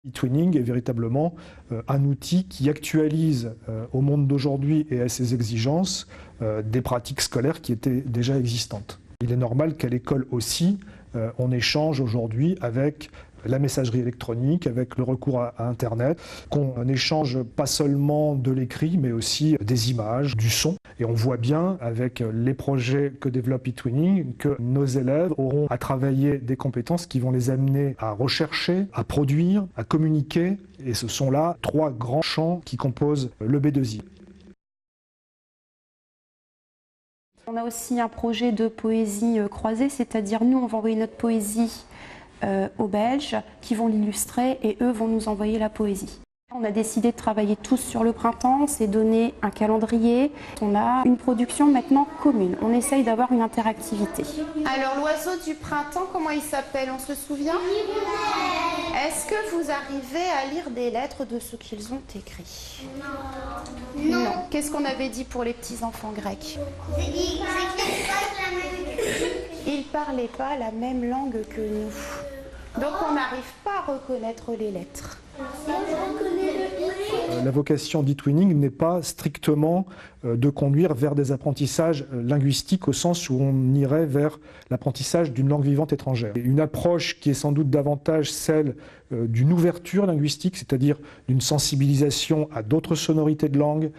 E-twinning est véritablement un outil qui actualise au monde d'aujourd'hui et à ses exigences des pratiques scolaires qui étaient déjà existantes. Il est normal qu'à l'école aussi, on échange aujourd'hui avec la messagerie électronique, avec le recours à Internet, qu'on n'échange pas seulement de l'écrit, mais aussi des images, du son. Et on voit bien, avec les projets que développe eTwinning, que nos élèves auront à travailler des compétences qui vont les amener à rechercher, à produire, à communiquer. Et ce sont là 3 grands champs qui composent le B2I. On a aussi un projet de poésie croisée, c'est-à-dire nous, on va envoyer notre poésie aux Belges qui vont l'illustrer et eux vont nous envoyer la poésie. On a décidé de travailler tous sur le printemps, c'est donné un calendrier. On a une production maintenant commune. On essaye d'avoir une interactivité. Alors l'oiseau du printemps, comment il s'appelle? On se souvient? Est-ce que vous arrivez à lire des lettres de ce qu'ils ont écrit? Non. Non. Qu'est-ce qu'on avait dit pour les petits enfants grecs? Ils ne parlaient pas la même langue que nous. Donc on n'arrive pas à reconnaître les lettres. La vocation d'eTwinning n'est pas strictement de conduire vers des apprentissages linguistiques au sens où on irait vers l'apprentissage d'une langue vivante étrangère. Une approche qui est sans doute davantage celle d'une ouverture linguistique, c'est-à-dire d'une sensibilisation à d'autres sonorités de langue,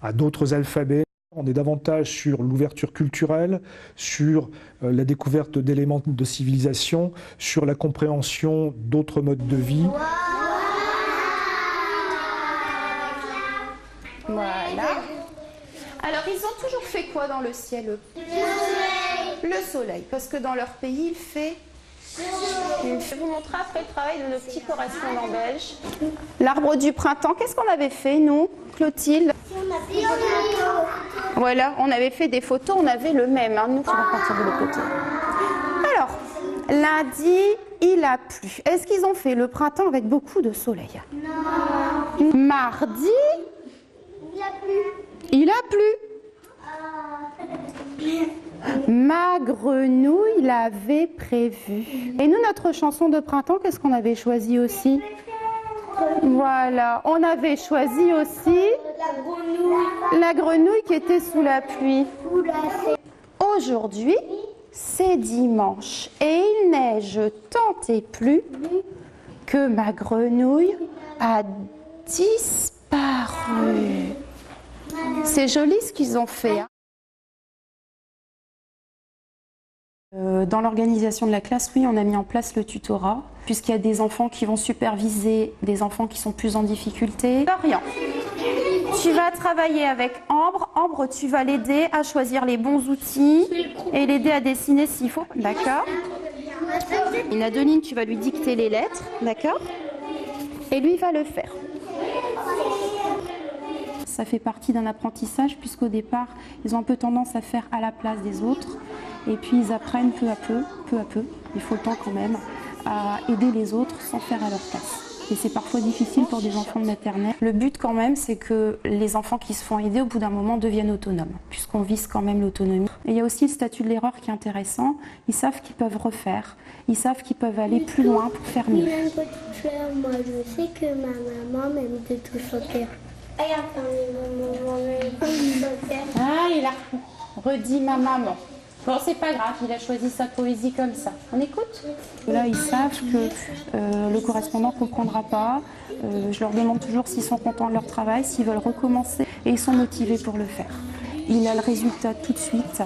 à d'autres alphabets. On est davantage sur l'ouverture culturelle, sur la découverte d'éléments de civilisation, sur la compréhension d'autres modes de vie. Voilà. Alors, ils ont toujours fait quoi dans le ciel? Le soleil, parce que dans leur pays, il fait... Je vais vous montrer après le travail de nos petits correspondants belges. L'arbre du printemps, qu'est-ce qu'on avait fait, nous, Clotilde? Voilà, on avait fait des photos, on avait le même. Hein. Nous, on va partir de l'autre côté. Alors, lundi, il a plu. Est-ce qu'ils ont fait le printemps avec beaucoup de soleil? Non. Mardi, il a plu. Il a plu. Ma grenouille l'avait prévu. Et nous, notre chanson de printemps, qu'est-ce qu'on avait choisi aussi? Voilà, on avait choisi aussi la grenouille qui était sous la pluie. Aujourd'hui, c'est dimanche et il neige tant et plus que ma grenouille a disparu. C'est joli ce qu'ils ont fait. Hein. Dans l'organisation de la classe, oui, on a mis en place le tutorat, puisqu'il y a des enfants qui vont superviser des enfants qui sont plus en difficulté. Dorian, tu vas travailler avec Ambre. Ambre, tu vas l'aider à choisir les bons outils et l'aider à dessiner s'il faut. D'accord. Et Nadeline, tu vas lui dicter les lettres. D'accord. Et lui va le faire. Ça fait partie d'un apprentissage, puisqu'au départ, ils ont un peu tendance à faire à la place des autres. Et puis ils apprennent peu à peu, il faut le temps quand même, à aider les autres sans faire à leur place. Et c'est parfois difficile pour des enfants de maternelle. Le but quand même, c'est que les enfants qui se font aider, au bout d'un moment, deviennent autonomes, puisqu'on vise quand même l'autonomie. Et il y a aussi le statut de l'erreur qui est intéressant. Ils savent qu'ils peuvent refaire, ils savent qu'ils peuvent aller plus loin pour faire mieux. Moi, je sais que ma maman m'aime de tout chanter. Ah, il a redit ma maman. Bon, c'est pas grave, il a choisi sa poésie comme ça. On écoute? Là, ils savent que le correspondant ne comprendra pas. Je leur demande toujours s'ils sont contents de leur travail, s'ils veulent recommencer. Et ils sont motivés pour le faire. Il a le résultat tout de suite.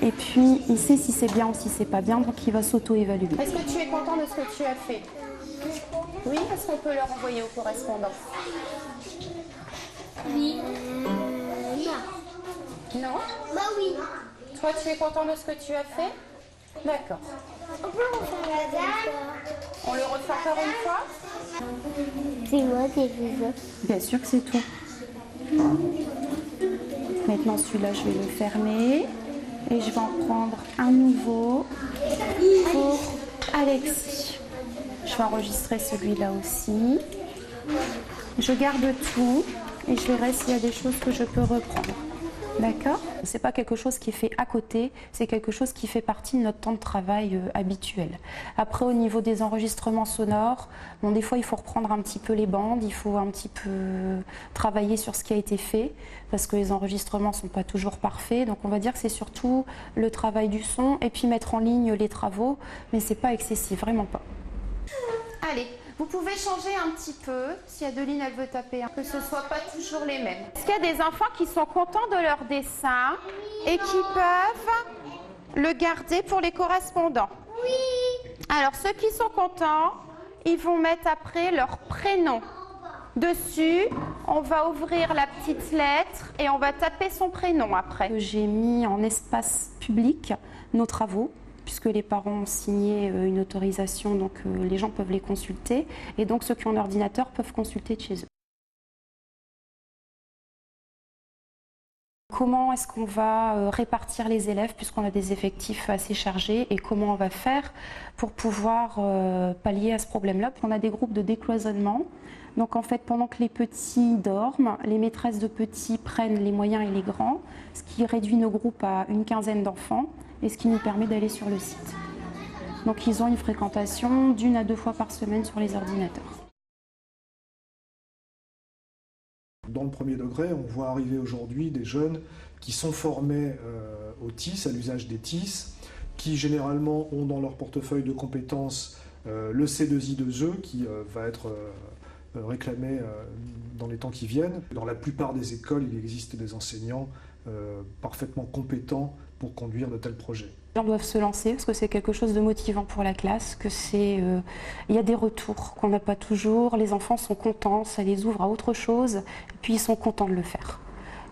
Et puis, il sait si c'est bien ou si c'est pas bien, donc il va s'auto-évaluer. Est-ce que tu es content de ce que tu as fait? Oui, parce qu'on peut leur envoyer au correspondant. Oui. Non. Non? Bah oui. Toi, tu es content de ce que tu as fait? D'accord. On peut refaire la dernière fois. On le refait encore une fois? C'est moi qui fais ça. Bien sûr que c'est tout. Maintenant, celui-là, je vais le fermer. Et je vais en prendre un nouveau pour Alexis. Je vais enregistrer celui-là aussi. Je garde tout et je verrai s'il y a des choses que je peux reprendre. D'accord. C'est pas quelque chose qui est fait à côté, c'est quelque chose qui fait partie de notre temps de travail habituel. Après, au niveau des enregistrements sonores, bon, des fois il faut reprendre un petit peu les bandes, il faut un petit peu travailler sur ce qui a été fait, parce que les enregistrements sont pas toujours parfaits. Donc on va dire que c'est surtout le travail du son et puis mettre en ligne les travaux, mais c'est pas excessif, vraiment pas. Allez. Vous pouvez changer un petit peu, si Adeline elle veut taper, que ce ne soit pas toujours les mêmes. Est-ce qu'il y a des enfants qui sont contents de leur dessin et qui peuvent le garder pour les correspondants? Oui. Alors ceux qui sont contents, ils vont mettre après leur prénom. Dessus, on va ouvrir la petite lettre et on va taper son prénom après. J'ai mis en espace public nos travaux, puisque les parents ont signé une autorisation, donc les gens peuvent les consulter. Et donc ceux qui ont un ordinateur peuvent consulter de chez eux. Comment est-ce qu'on va répartir les élèves, puisqu'on a des effectifs assez chargés, et comment on va faire pour pouvoir pallier à ce problème-là? On a des groupes de décloisonnement. Donc en fait, pendant que les petits dorment, les maîtresses de petits prennent les moyens et les grands, ce qui réduit nos groupes à une quinzaine d'enfants, et ce qui nous permet d'aller sur le site. Donc ils ont une fréquentation d'1 à 2 fois par semaine sur les ordinateurs. Dans le premier degré, on voit arriver aujourd'hui des jeunes qui sont formés au TIS, à l'usage des TIS, qui généralement ont dans leur portefeuille de compétences le C2I2E qui va être réclamé dans les temps qui viennent. Dans la plupart des écoles, il existe des enseignants parfaitement compétents pour conduire de tels projets. Les gens doivent se lancer parce que c'est quelque chose de motivant pour la classe, que il y a des retours qu'on n'a pas toujours, les enfants sont contents, ça les ouvre à autre chose, et puis ils sont contents de le faire.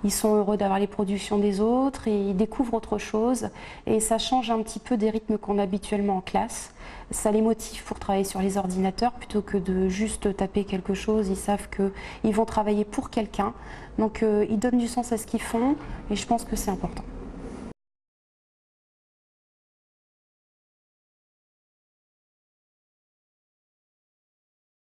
Ils sont heureux d'avoir les productions des autres, et ils découvrent autre chose, et ça change un petit peu des rythmes qu'on a habituellement en classe. Ça les motive pour travailler sur les ordinateurs plutôt que de juste taper quelque chose. Ils savent qu'ils vont travailler pour quelqu'un, donc ils donnent du sens à ce qu'ils font, et je pense que c'est important.